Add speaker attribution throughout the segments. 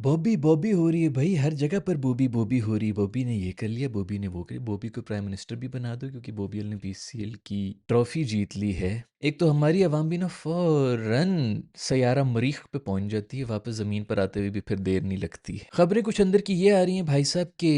Speaker 1: बॉबी बॉबी हो रही है भाई, हर जगह पर बॉबी बॉबी हो रही है। बॉबी ने ये कर लिया, बॉबी ने वो कर लिया। बॉबी को प्राइम मिनिस्टर भी बना दो क्योंकि बॉबी ने पीसीएल की ट्रॉफी जीत ली है। एक तो हमारी आवाम भी ना फौरन सयारा मरीख पे पहुंच जाती है, वापस ज़मीन पर आते हुए भी फिर देर नहीं लगती। खबरें कुछ अंदर की ये आ रही हैं भाई साहब के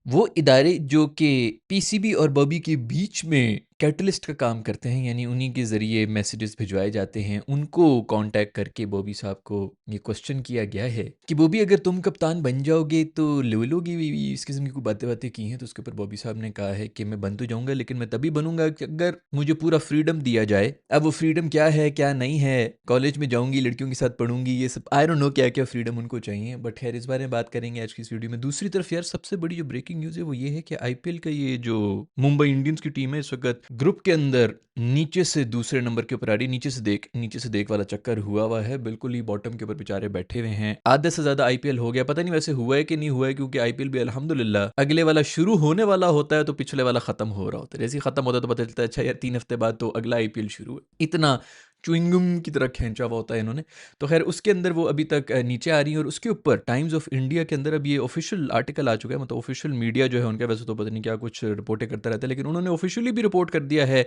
Speaker 1: वो इदारे जो कि पीसीबी और बॉबी के बीच में कैटलिस्ट का काम करते हैं, यानी उन्हीं के ज़रिए मैसेजेस भिजवाए जाते हैं, उनको कांटेक्ट करके बॉबी साहब को ये क्वेश्चन किया गया है कि बॉबी अगर तुम कप्तान बन जाओगे तो ले लोगे भी। इस किस्म की कोई बातें बातें की हैं, तो उसके ऊपर बॉबी साहब ने कहा है कि मैं बन तो जाऊंगा लेकिन मैं तभी बनूंगा कि अगर मुझे पूरा फ्रीडम दिया जाए। अब वो फ्रीडम क्या है क्या नहीं है, कॉलेज में जाऊंगी, लड़कियों के साथ पढ़ूंगी, ये सब आई डोंट नो क्या क्या फ्रीडम उनको चाहिए, बट खैर इस बारे में बात करेंगे आज की इस वीडियो में। दूसरी तरफ यार सबसे बड़ी जो ब्रेकिंग न्यूज़ है वो ये है कि आईपीएल का ये जो मुंबई इंडियंस की टीम है इस वक्त ग्रुप के अंदर नीचे से दूसरे नंबर के ऊपर आ रही है। नीचे से देख वाला चक्कर हुआ है, बिल्कुल ही बॉटम के ऊपर बेचारे बैठे हुए हैं। आधे से ज्यादा आईपीएल हो गया, पता नहीं वैसे हुआ है कि नहीं हुआ है, क्योंकि आईपीएल भी अल्हम्दुलिल्लाह अगले वाला शुरू होने वाला होता है तो पिछले वाला खत्म हो रहा होता है। जैसे ही खत्म होता है तो पता चलता है अच्छा यार 3 हफ्ते बाद तो अगला आईपीएल शुरू है। इतना च्युइंगम की तरह खींचा हुआ होता है इन्होंने। तो खैर उसके अंदर वो अभी तक नीचे आ रही है, और उसके ऊपर टाइम्स ऑफ इंडिया के अंदर अब ये ऑफिशियल आर्टिकल आ चुका है, मतलब ऑफिशियल मीडिया जो है उनका, वैसे तो पता नहीं क्या कुछ रिपोर्टें करता रहता है, लेकिन उन्होंने ऑफिशियली भी रिपोर्ट कर दिया है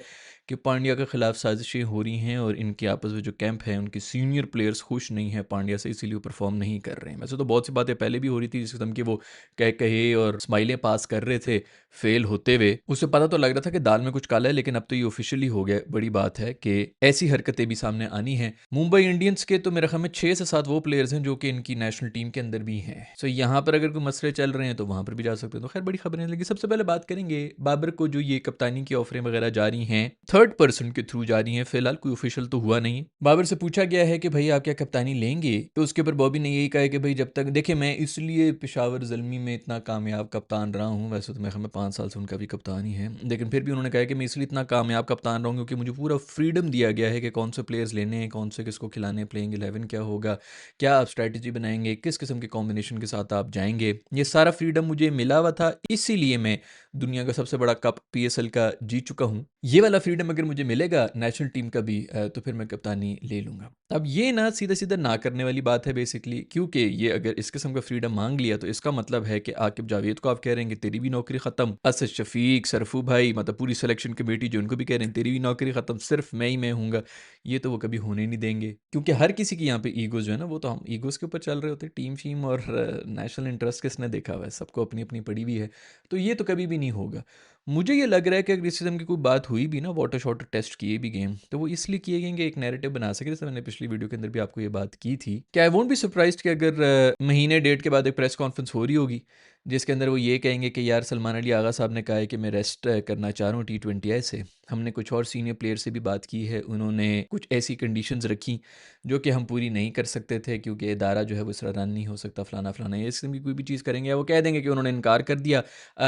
Speaker 1: कि पांड्या के खिलाफ साजिशें हो रही हैं और इनके आपस में जो कैंप है उनके सीनियर प्लेयर्स खुश नहीं है पांड्या से, इसीलिए वो परफॉर्म नहीं कर रहे हैं। वैसे तो बहुत सी बातें पहले भी हो रही थी जिस किस्म की वो कहे और स्माइलें पास कर रहे थे फेल होते हुए, उससे पता तो लग रहा था कि दाल में कुछ काला है, लेकिन अब तो ये ऑफिशियली हो गया। बड़ी बात है कि ऐसी हरकतें भी सामने आनी हैं। मुंबई इंडियंस के तो मेरे ख्याल में 6 से 7 वो प्लेयर्स हैं जो कि इनकी नेशनल टीम के अंदर भी हैं। सो यहाँ पर अगर कोई मसले चल रहे हैं तो वहाँ पर भी जा सकते हैं। तो खैर बड़ी खबरें लगी। सबसे पहले बात करेंगे बाबर को, जो ये कप्तानी की ऑफरें वगैरह जा रही हैं थर्ड पर्सन के थ्रू जा रही हैं, फिलहाल कोई ऑफिशियल तो हुआ नहीं है। बाबर से पूछा गया है कि भाई आप क्या कप्तानी लेंगे, तो उसके ऊपर बॉबी ने यही कहा है कि भाई जब तक देखिए मैं इसलिए पेशावर ज़ल्मी में इतना कामयाब कप्तान रहा हूँ, वैसे तो मैं 5 साल से उनका भी कप्तान ही है, लेकिन फिर भी उन्होंने कहा है कि मैं इसलिए इतना कामयाब कप्तान रहा हूँ क्योंकि मुझे पूरा फ्रीडम दिया गया है कि कौन से प्लेयर्स लेने हैं, कौन से किसको खिलाने, प्लेइंग 11 क्या होगा, क्या आप स्ट्रैटेजी बनाएंगे, किस किस्म के कॉम्बिनेशन के साथ आप जाएंगे, ये सारा फ्रीडम मुझे मिला हुआ था, इसीलिए मैं दुनिया का सबसे बड़ा कप पीएसएल का जीत चुका हूँ। ये वाला फ्रीडम अगर मुझे मिलेगा नेशनल टीम का भी तो फिर मैं कप्तानी ले लूँगा। अब ये ना सीधा सीधा ना करने वाली बात है बेसिकली, क्योंकि ये अगर इस किस्म का फ्रीडम मांग लिया तो इसका मतलब है कि आकिब जावेद को आप कह रहे हैं कि तेरी भी नौकरी खत्म, असद शफीक, सरफू भाई, मतलब पूरी सिलेक्शन कमेटी जो उनको भी कह रहे हैं तेरी भी नौकरी खत्म, सिर्फ मैं ही मैं हूँगा। ये तो वो कभी होने नहीं देंगे, क्योंकि हर किसी की यहाँ पे ईगोज जो है ना, वो तो हम ईगोज के ऊपर चल रहे होते हैं। टीम शीम और नेशनल इंटरेस्ट किसने देखा हुआ है, सबको अपनी अपनी पड़ी हुई है, तो ये तो कभी भी नहीं होगा। मुझे ये लग रहा है कि अगर इस किस्म की कोई बात हुई भी ना, वाटर शॉटर टेस्ट किए भी गेम, तो वो इसलिए किए गए कि एक नैरेटिव बना सके, जैसे मैंने पिछली वीडियो के अंदर भी आपको ये बात की थी कि आई वोंट बी सरप्राइज्ड कि अगर महीने डेढ़ के बाद एक प्रेस कॉन्फ्रेंस हो रही होगी जिसके अंदर वो ये कहेंगे कि यार सलमान अली आगा साहब ने कहा है कि मैं रेस्ट करना चाह रहा हूँ T20 से। हमने कुछ और सीनियर प्लेयर से भी बात की है, उन्होंने कुछ ऐसी कंडीशंस रखी जो कि हम पूरी नहीं कर सकते थे क्योंकि इदारा जो है वो इस तरह रन नहीं हो सकता, फलाना फलाना, ये इस किस्म की कोई भी चीज़ करेंगे, या वो कह देंगे कि उन्होंने इनकार कर दिया।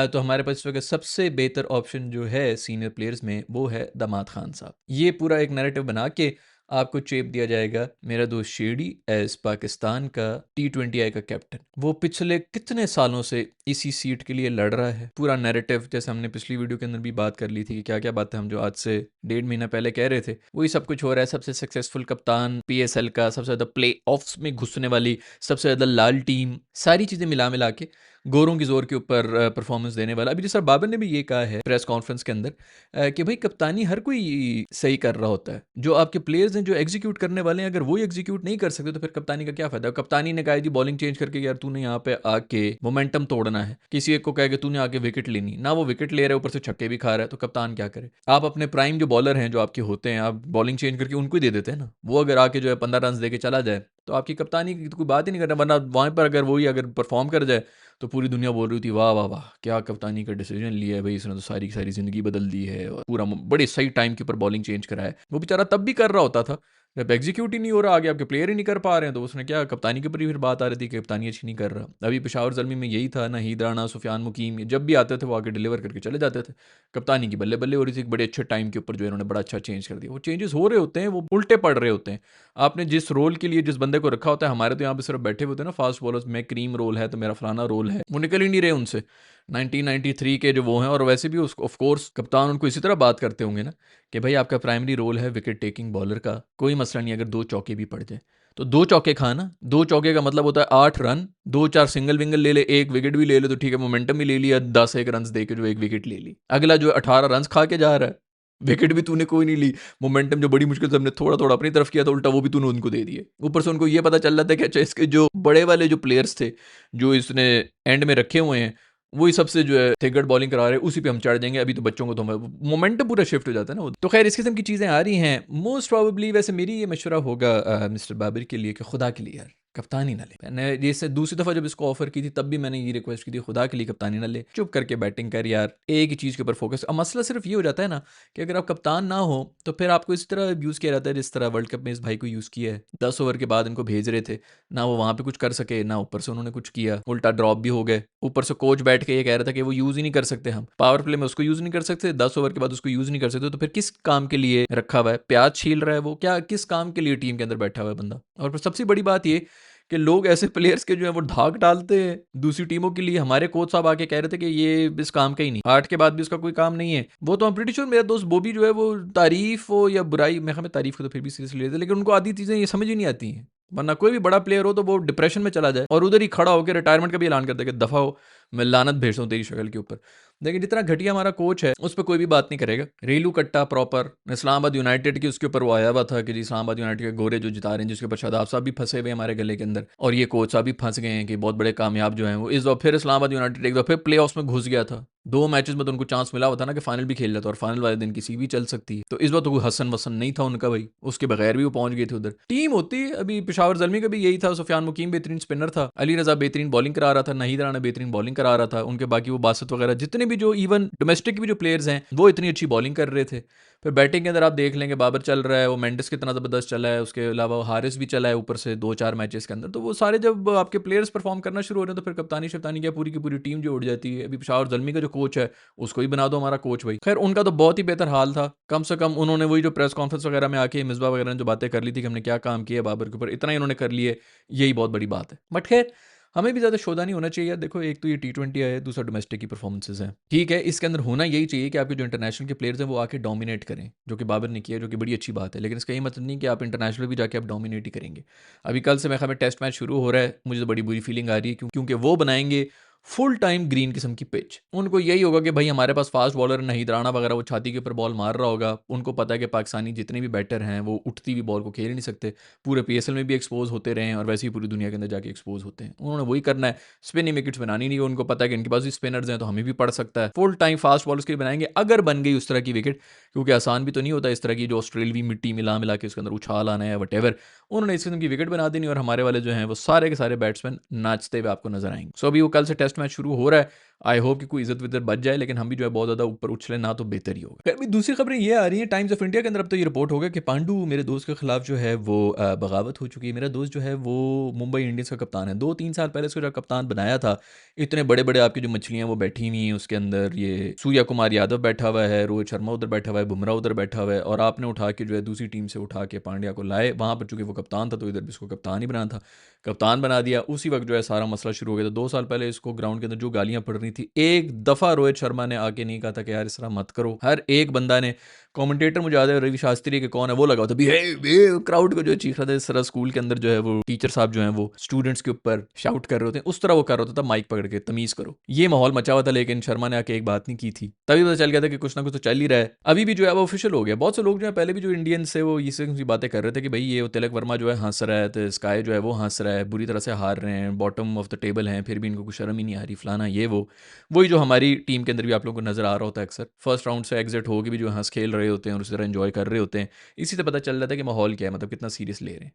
Speaker 1: तो हमारे पास इस वक्त सबसे बेहतर ऑप्शन जो है सीनियर प्लेयर्स में वो है दामाद खान साहब। ये पूरा एक नैरेटिव बना के आपको चेप दिया जाएगा मेरा दोस्त शेडी एज पाकिस्तान का T20I का कैप्टन। वो पिछले कितने सालों से इसी सीट के लिए लड़ रहा है। पूरा नैरेटिव जैसे हमने पिछली वीडियो के अंदर भी बात कर ली थी कि क्या क्या बातें हम जो आज से 1.5 महीना पहले कह रहे थे वही सब कुछ हो रहा है। सबसे सक्सेसफुल कप्तान PSL का, सबसे ज़्यादा प्ले ऑफ्स में घुसने वाली, सबसे ज़्यादा लाल टीम, सारी चीज़ें मिला मिला के गोरों की जोर के ऊपर परफॉर्मेंस देने वाला। अभी जैसा बाबर ने भी ये कहा है प्रेस कॉन्फ्रेंस के अंदर कि भाई कप्तानी हर कोई सही कर रहा होता है, जो आपके प्लेयर्स हैं जो एग्जीक्यूट करने वाले हैं, अगर वो एग्जीक्यूट नहीं कर सकते तो फिर कप्तानी का क्या फायदा। कप्तानी ने कहा जी बॉलिंग चेंज करके यार तूने यहाँ पे आके मोमेंटम तोड़ना है, किसी एक को कहे कि तूने आके विकेट लेनी ना, वो विकेट ले रहा है ऊपर से छक्के भी खा रहा है, तो कप्तान क्या करे। आप अपने प्राइम जो बॉलर हैं जो आपके होते हैं आप बॉलिंग चेंज करके उनको ही दे देते हैं ना, वो अगर आके जो है 15 रन दे के चला जाए तो आपकी कप्तानी की तो कोई बात ही नहीं करना। वरना वहाँ पर अगर वही अगर परफॉर्म कर जाए तो पूरी दुनिया बोल रही थी वाह वाह वाह क्या कप्तानी का डिसीजन लिया है भाई, इसने तो सारी की सारी ज़िंदगी बदल दी है और पूरा बड़े सही टाइम के ऊपर बॉलिंग चेंज करा है। वो बेचारा तब भी कर रहा होता था जब एग्जीक्यूट ही नहीं हो रहा, आगे आपके प्लेयर ही नहीं कर पा रहे हैं, तो उसने क्या कप्तानी के ऊपर ही फिर बात आ रही थी कि कप्तानी अच्छी नहीं कर रहा। अभी पेशावर ज़ल्मी में यही था, नाहीद राणा, सुफियान मुकीम, जब भी आते थे वो आके डिलीवर करके चले जाते थे। कप्तानी की बल्ले बल्ले हो रही थी, एक बड़े अच्छे टाइम के ऊपर जो इन्होंने बड़ा अच्छा चेंज कर दिया। वो चेंजेस हो रहे होते हैं, वो उल्टे पड़ रहे होते हैं। आपने जिस रोल के लिए जिस बंदे को रखा होता है, हमारे तो यहाँ पे सिर्फ बैठे हुए होते हैं ना फास्ट बॉलर्स में, क्रीम रोल है तो मेरा फलाना रोल है, वो निकल ही नहीं रहे उनसे। 1993 के जो वो हैं, और वैसे भी ऑफ कोर्स कप्तान उनको इसी तरह बात करते होंगे ना कि भाई आपका प्राइमरी रोल है विकेट टेकिंग बॉलर का, कोई मसला नहीं अगर 2 चौके भी पड़ जाए। तो 2 चौके खाना, 2 चौके का मतलब होता है 8 रन, 2-4 सिंगल विंगल ले ले, 1 विकेट भी ले ले तो ठीक है, मोमेंटम भी ले लिया, 10-1 रन्स दे के जो 1 विकेट ले ली। अगला जो है 18 रन्स खा के जा रहा है, विकेट भी तूने कोई नहीं ली, मोमेंटम जो बड़ी मुश्किल से हमने थोड़ा-थोड़ा अपनी तरफ किया था, उल्टा वो भी तूने उनको दे दिए। ऊपर से उनको ये पता चल रहा था कि अच्छा इसके जो बड़े वाले जो प्लेयर्स थे, जो इसने एंड में रखे हुए हैं, वही सबसे जो है थिगड़ बॉलिंग करा रहे हैं, उसी पे हम चढ़ जाएंगे, अभी तो बच्चों को तो मोमेंटम पूरा शिफ्ट हो जाता है ना वो। तो खैर इस किस्म की चीज़ें आ रही हैं। मोस्ट प्रोबेबली वैसे मेरी ये मशवरा होगा मिस्टर बाबर के लिए कि खुदा के लिए यार कप्तानी ना ले। मैंने जैसे दूसरी दफ़ा जब इसको ऑफर की थी तब भी मैंने ये रिक्वेस्ट की थी, खुदा के लिए कप्तानी ना ले, चुप करके बैटिंग कर यार, एक ही चीज़ के ऊपर फोकस। अब मसला सिर्फ ये हो जाता है ना कि अगर आप कप्तान ना हो तो फिर आपको इस तरह यूज़ किया जाता है जिस तरह वर्ल्ड कप में इस भाई को यूज़ किया है। 10 ओवर के बाद इनको भेज रहे थे, ना वो वहाँ पे कुछ कर सके, ना ऊपर से उन्होंने कुछ किया, उल्टा ड्रॉप भी हो गए। ऊपर से कोच बैठ के ये कह रहा था कि वो यूज़ ही नहीं कर सकते, हम पावर प्ले में उसको यूज़ नहीं कर सकते, 10 ओवर के बाद उसको यूज़ नहीं कर सकते, तो फिर किस काम के लिए रखा हुआ है? प्याज छील रहा है वो, क्या किस काम के लिए टीम के अंदर बैठा हुआ है बंदा? और फिर सबसे बड़ी बात ये कि लोग ऐसे प्लेयर्स के जो है वो धाक डालते हैं दूसरी टीमों के लिए। हमारे कोच साहब आके कह रहे थे कि ये इस काम का ही नहीं, 8 के बाद भी इसका कोई काम नहीं है। वो तो प्रीटी श्योर मेरा दोस्त बॉबी जो है वो तारीफ हो या बुराई, मैं हमें तारीफ को तो फिर भी सीरियसली लेते, लेकिन उनको आधी चीज़ें ये समझ ही नहीं आती हैं। वरना कोई भी बड़ा प्लेयर हो तो वो डिप्रेशन में चला जाए और उधर ही खड़ा होकर रिटायरमेंट का भी ऐलान कर दे कि दफा हो, मैं लानत भेजता हूँ तेरी शक्ल के ऊपर। लेकिन जितना घटिया हमारा कोच है उस पर कोई भी बात नहीं करेगा। रेलू कट्टा प्रॉपर इस्लामाबाद यूनाइटेड की उसके ऊपर वो आया हुआ था कि जी इस्लामाबाद यूनाइटेड के गोरे जो जिता रहे हैं, जिसके ऊपर शादाब साहब भी फंसे हुए हैं हमारे गले के अंदर, और ये कोच साहब भी फंस गए हैं कि बहुत बड़े कामयाब जो हैं वो। इस बार फिर इस्लामाबाद यूनाइटेड एक बार फिर प्ले ऑफ में घुस गया था। 2 मैचेस में तो उनको चांस मिला हुआ था ना कि फाइनल भी खेल जाता, और फाइनल वाले दिन किसी भी चल सकती है। तो इस बार तो कोई हसन वसन नहीं था उनका भाई, उसके बगैर भी वो पहुंच गए थे उधर। टीम होती अभी पेशावर जलमी का भी यही था, सुफियान मुकीम बेहतरीन स्पिनर था, अली रजा बेहतरीन बॉलिंग करा रहा था, नाहिद राना बेहतरीन बॉलिंग करा रहा था, उनके बाकी वो बासत वगैरह जितने भी जो इवन डोमेस्टिक भी जो प्लेयर्स हैं वो इतनी अच्छी बॉलिंग कर रहे थे। फिर बैटिंग के अंदर आप देख लेंगे, बाबर चल रहा है, वो मेंडिस कितना ज़बरदस्त चला है, उसके अलावा वो हारिस भी चला है ऊपर से 2-4 मैचेस के अंदर। तो वो सारे जब आपके प्लेयर्स परफॉर्म करना शुरू हो रहे हैं तो फिर कप्तानी शप्तानी क्या पूरी की पूरी टीम जो उड़ जाती है। अभी पेशावर जलमी का जो कोच है उसको ही बना दो हमारा कोच भाई। खैर उनका तो बहुत ही बेहतर हाल था, कम से कम उन्होंने वही जो प्रेस कॉन्फ्रेंस वगैरह में आके मिसबा वगैरह ने जो बातें कर ली थी कि हमने क्या काम किया बाबर के ऊपर, इतना ही उन्होंने कर लिए, यही बहुत बड़ी बात है। बट खैर हमें भी ज़्यादा शोधा नहीं होना चाहिए। देखो एक तो ये T20 है, दूसरा डोमेस्टिक की परफॉर्मेंसेज हैं, ठीक है। इसके अंदर होना यही चाहिए कि आपके जो इंटरनेशनल के प्लेयर्स हैं वो आके डोमिनेट करें, जो कि बाबर ने किया, जो कि बड़ी अच्छी बात है। लेकिन इसका ये मतलब नहीं कि आप इंटरनेशनल भी जाके आप डोमिनेट ही करेंगे। अभी कल से मैं हमें टेस्ट मैच शुरू हो रहा है, मुझे तो बड़ी बुरी फीलिंग आ रही है क्योंकि वो बनाएंगे फुल टाइम ग्रीन किस्म की पिच। उनको यही होगा कि भाई हमारे पास फास्ट बॉलर नाहिद राणा वगैरह वो छाती के ऊपर बॉल मार रहा होगा, उनको पता है कि पाकिस्तानी जितने भी बैटर हैं वो उठती हुई बॉल को खेल नहीं सकते, पूरे PSL में भी एक्सपोज होते रहे हैं और वैसे ही पूरी दुनिया के अंदर जाके एक्सपोज होते हैं। उन्होंने वही करना है, स्पिनिंग विकेट्स बनानी नहीं है। उनको पता है कि इनके पास भी स्पिनर्स हैं तो हमें भी पड़ सकता है। फुल टाइम फास्ट बॉलर्स के लिए बनाएंगे अगर बन गई उस तरह की विकेट, क्योंकि आसान भी तो नहीं होता इस तरह की जो ऑस्ट्रेलवी मिट्टी मिला मिला के उसके अंदर उछाल आना है वट एवर। उन्होंने इस किस्म की विकेट बना देनी और हमारे वाले जो हैं वो सारे के सारे बैट्समैन नाचते हुए आपको नजर आएंगे। सो अभी वो कल से टेस्ट मैच शुरू हो रहा है, आई होप कि कोई इज्जत विज्जत बच जाए, लेकिन हम भी जो है बहुत ज़्यादा ऊपर उछले ना तो बेहतर ही होगा। फिर भी दूसरी खबरें ये आ रही हैं टाइम्स ऑफ इंडिया के अंदर, अब तो ये रिपोर्ट हो गया कि पांडू मेरे दोस्त के खिलाफ जो है वो बगावत हो चुकी है। मेरा दोस्त जो है वो मुंबई इंडियंस का कप्तान है, 2-3 साल पहले उसको जब कप्तान बनाया था, इतने बड़े बड़े आपकी जो मछलियाँ वो बैठी हुई हैं उसके अंदर, ये सूर्या कुमार यादव बैठा हुआ है, रोहित शर्मा उधर बैठा हुआ है, बुमराह उधर बैठा हुआ है, और आपने उठा के जो है दूसरी टीम से उठा के पांड्या को लाए वहाँ पर, चूंकि वो कप्तान था तो इधर भी उसको कप्तान ही बनाना था, कप्तान बना दिया। उसी वक्त जो है सारा मसला शुरू हो गया था। 2 साल पहले इसको ग्राउंड के अंदर जो गालियां पड़ रही थी, एक दफ़ा रोहित शर्मा ने आके नहीं कहा था कि यार इस तरह मत करो। हर एक बंदा ने, कमेंटेटर मुझे याद है रवि शास्त्री के कौन है वो लगा था बिहेव, क्राउड को जो चीख रहा था, इस तरह स्कूल के अंदर जो है वो टीचर साहब जो है वो स्टूडेंट्स के ऊपर शाउट कर रहे होते हैं, उस तरह वो कर रहा होता था माइक पकड़ के, तमीज करो, ये माहौल मचा हुआ था। लेकिन शर्मा ने आके एक बात नहीं की थी, तभी पता चल गया था कि कुछ ना कुछ तो चल ही रहा है। अभी भी जो है वो ऑफिशियल हो गया। बहुत से लोग जो है पहले भी जो इंडियंस से वो इस बातें कर रहे थे कि भाई ये तिलक वर्मा जो है हंस रहा है, तो स्काई जो है वो हंस रहा है, बुरी तरह से हार रहे हैं, बॉटम ऑफ द टेबल हैं, फिर भी इनको कुछ शर्म ही नहीं आ रही, फलाना ये वो। वही जो हमारी टीम के अंदर भी आप लोगों को नजर आ रहा होता है अक्सर, फर्स्ट राउंड से एग्जिट होकर भी जो हंस खेल रहे होते हैं और उसी तरह एंजॉय कर रहे होते हैं। इसी से पता चल रहा था कि माहौल क्या है, मतलब कितना सीरियस ले रहे हैं,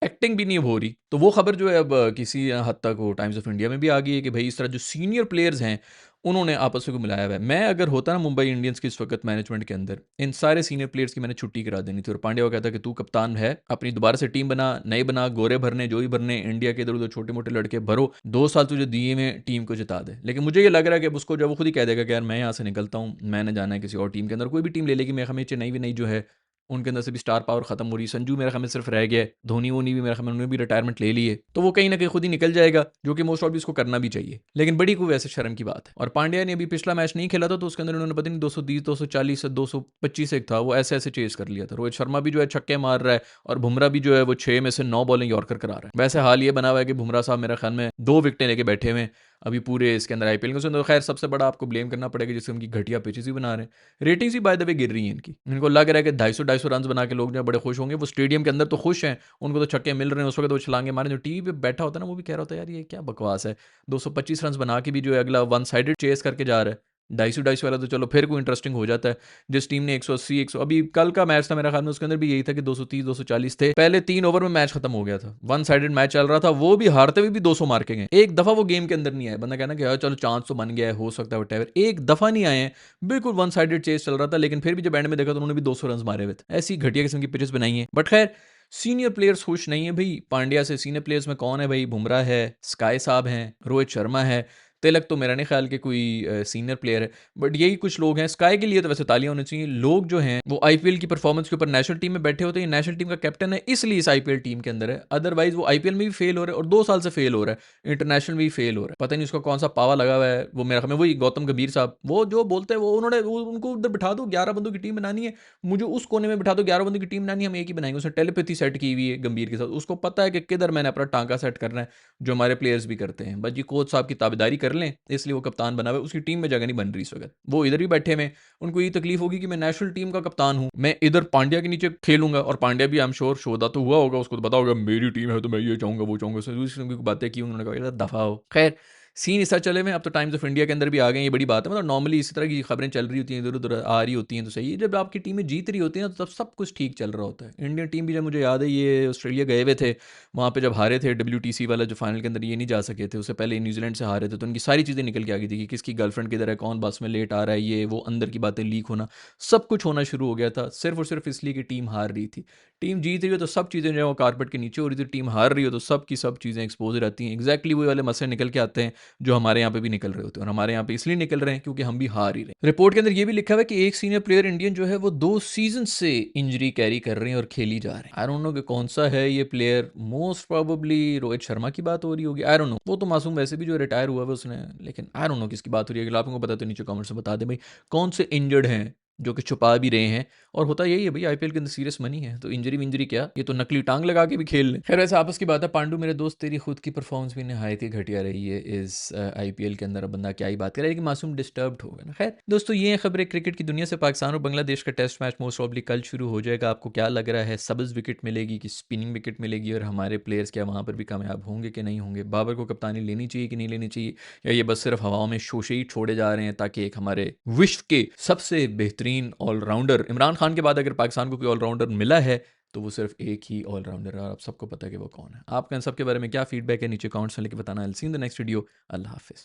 Speaker 1: एक्टिंग भी नहीं हो रही। तो वो खबर जो है अब किसी हद तक वो टाइम्स ऑफ इंडिया में भी आ गई है कि भाई इस तरह जो सीनियर प्लेयर्स हैं उन्होंने आपस में को मिलाया हुआ है। मैं अगर होता ना मुंबई इंडियंस की इस वक्त मैनेजमेंट के अंदर, इन सारे सीनियर प्लेयर्स की मैंने छुट्टी करा देनी थी और पांड्या को कहता कि तू कप्तान है, अपनी दोबारा से टीम बना, नए बना, गोरे भरने जो ही भरने, इंडिया के इधर उधर छोटे मोटे लड़के भरो, 2 साल तुझे दिए में टीम को जिता दे। लेकिन मुझे ये लग रहा है कि अब उसको जब वो खुद ही कह देगा कि यार मैं यहाँ से निकलता हूँ, मैंने जाना है किसी और टीम के अंदर, कोई भी टीम ले लेगी, मैं हमें चेन्नई भी नहीं जो है उनके अंदर से भी स्टार पावर खत्म हो रही है। संजू मेरे ख्याल में सिर्फ रह गया है, धोनी वोनी भी मेरे ख्याल में उन्होंने भी रिटायरमेंट ले ली है, तो वो कहीं ना कहीं खुद ही निकल जाएगा, जो कि मोस्ट ऑफ इसको करना भी चाहिए, लेकिन बड़ी कोई वैसे शर्म की बात है। और पांड्या ने अभी पिछला मैच नहीं खेला था, तो उसके अंदर उन्होंने पता नहीं 230 240 225 एक था, वो ऐसे ऐसे चेज कर लिया था। रोहित शर्मा भी जो है छक्के मार रहा है, और बुमराह भी जो है वो 6 में से 9 बॉलिंग यॉर्कर करा रहा है। वैसे हाल ये बना हुआ है कि बुमराह साहब मेरे ख्याल में 2 विकेटें लेके बैठे हुए हैं अभी पूरे इसके अंदर आईपीएल के। तो खैर सबसे बड़ा आपको ब्लेम करना पड़ेगा जिससे उनकी घटिया पिचेस ही बना रहे हैं। Ratings he by the way गिर रही हैं इनकी। इनको लग रहा है कि 250 रन बना के लोग जो बड़े खुश होंगे, वो स्टेडियम के अंदर तो खुश हैं, उनको तो छक्के मिल रहे हैं, उस वक्त वो छलांगे मारे। जो टीवी पे बैठा होता है ना, वो भी कह रहा होता है यार ये क्या बकवास है, 225 रन बना के भी जो है अगला वन साइडेड चेस करके जा रहा है। 250 वाला तो चलो फिर कोई इंटरेस्टिंग हो जाता है। जिस टीम ने 180 100, अभी कल का मैच था मेरा ख्याल में, उसके अंदर भी यही था कि 230 240 थे, पहले 3 ओवर में मैच खत्म हो गया था, वन साइडेड मैच चल रहा था, वो भी हारते हुए भी 200 मार के गए। एक दफा वो गेम के अंदर नहीं आए, बंदा कहना कि यार चलो चांस तो बन गया है, हो सकता है वटेवर, एक दफा नहीं आए हैं, बिल्कुल वन साइडेड चेस चल रहा था, लेकिन फिर भी जब एंड में देखा तो उन्होंने भी 200 रन मारे हुए थे। ऐसी घटिया किस्म की पिचेस बनाई है। बट खैर सीनियर प्लेयर्स खुश नहीं है भाई पांड्या से। सीनियर प्लेयर्स में कौन है भाई? बुमराह है, स्काई साहब हैं, रोहित शर्मा है, तिलक तो मेरा नहीं ख्याल कि कोई सीनियर प्लेयर है, बट यही कुछ लोग हैं। स्काई के लिए तो वैसे तालियां होनी चाहिए। लोग जो हैं वो आईपीएल की परफॉर्मेंस के ऊपर नेशनल टीम में बैठे होते हैं, नेशनल टीम का कैप्टन है इसलिए इस आईपीएल टीम के अंदर है, अदरवाइज वो आईपीएल में भी फेल हो रहा है और 2 साल से फेल हो रहा है, इंटरनेशनल में भी फेल हो रहा है। पता नहीं उसका कौन सा पावा लगा हुआ है। वो मेरा ख्याल में वही गौतम गंभीर साहब, वो जो बोलते हैं वो उन्होंने उनको उधर बिठा दो, 11 बंदों की टीम बनानी है, मुझे उस कोने में बिठा दो, 11 बंदों की टीम बनानी है, हम एक ही बनाएंगे। उसने टेलीपैथी सेट की हुई है गंभीर के साथ, उसको पता है कि किधर मैंने अपना टांका सेट करना है, जो हमारे प्लेयर्स भी करते हैं। बस ये कोच साहब की ताबेदारी कर लें, इसलिए वो कप्तान बना हुआ है। उसकी टीम में जगह नहीं बन रही इस वक्त, वो इधर ही बैठे में। उनको ये तकलीफ होगी कि मैं नेशनल टीम का कप्तान हूं, मैं इधर पांड्या के नीचे खेलूंगा, और पांड्या भी आई एम श्योर शोधा तो हुआ होगा, उसको तो पता होगा मेरी टीम है तो मैं ये चाहूंगा वो चाहूंगा, बातें की उन्होंने, कहा दफा हो। खैर सीन इस तरह चले हुए। अब तो टाइम्स ऑफ इंडिया के अंदर भी आ गए, ये बड़ी बात है। मतलब नॉर्मली इसी तरह की खबरें चल रही होती हैं, इधर उधर आ रही होती हैं, तो सही है। जब आपकी टीमें जीत रही होती हैं तो तब सब कुछ ठीक चल रहा होता है। इंडियन टीम भी, जब मुझे याद है ये ऑस्ट्रेलिया गए हुए थे, वहाँ पे जब हारे थे WTC वाला जो फाइनल के अंदर, ये नहीं जा सके थे, उससे पहले न्यूजीलैंड से हारे थे, तो उनकी सारी चीज़ें निकल के आ गई थी कि किसकी गर्लफ्रेंड किधर है, कौन बस में लेट आ रहा है, ये वो अंदर की बातें लीक होना, सब कुछ होना शुरू हो गया था, सिर्फ और सिर्फ इसलिए कि टीम हार रही थी। टीम जीत रही हो तो सब चीज़ें जो है वो कारपेट के नीचे हो रही थी, टीम हार रही हो तो सब की सब चीज़ें एक्सपोज रहती हैं। एग्जैक्टली वही वाले मसले निकल के आते हैं जो हमारे यहाँ पे भी निकल रहे होते हैं, और हमारे यहाँ पे इसलिए निकल रहे हैं क्योंकि हम भी हार ही रहे हैं। रिपोर्ट के अंदर ये भी लिखा हुआ है कि एक सीनियर प्लेयर इंडियन जो है वो 2 सीजन से इंजरी कैरी कर रहे हैं और खेली जा रहे हैं। आई डोंट नो कि कौन सा है ये player, most probably Rohit Sharma की बात हो रही होगी, आई डोंट नो। वो तो मासूम वैसे भी जो रिटायर हुआ है उसने, लेकिन आई डोंट नो किसकी बात हो रही है। अगर आपको पता तो नीचे कमेंट्स में बता दें भाई, कौन से इंजर्ड हैं जो कि छुपा भी रहे हैं। और होता यही है भाई, आईपीएल के अंदर सीरियस मनी है, तो इंजरी विंजरी क्या, ये तो नकली टांग लगा के भी खेल लें। खैर वैसे आपस की बात है। पांडु मेरे दोस्त, तेरी खुद की परफॉर्मेंस भी नहायत ही घटिया रही है इस आईपीएल के अंदर। अब बंदा क्या ही बात करे, लेकिन मासूम डिस्टर्ब्ड होगा ना। खैर दोस्तों, ये हैं खबरें क्रिकेट की दुनिया से। पाकिस्तान और बांग्लादेश का टेस्ट मैच मोस्ट प्रॉब्ली कल शुरू हो जाएगा। आपको क्या लग रहा है, सब्ज विकेट मिलेगी कि स्पिनिंग विकेट मिलेगी, और हमारे प्लेयर्स क्या वहाँ पर भी कामयाब होंगे कि नहीं होंगे? बाबर को कप्तानी लेनी चाहिए कि नहीं लेनी चाहिए, या ये बस सिर्फ हवाओं में शोशे ही छोड़े जा रहे हैं ताकि एक हमारे विश्व के सबसे बेहतरीन ऑलराउंडर इमरान खान के बाद अगर पाकिस्तान को कोई ऑलराउंडर मिला है तो वो सिर्फ एक ही ऑलराउंडर है, और आप सबको पता है कि वो कौन है। आपका इन सब के बारे में क्या फीडबैक है, नीचे कमेंट्स में लिख के बताना। I will see in the next video. अल्लाह हाफिज़।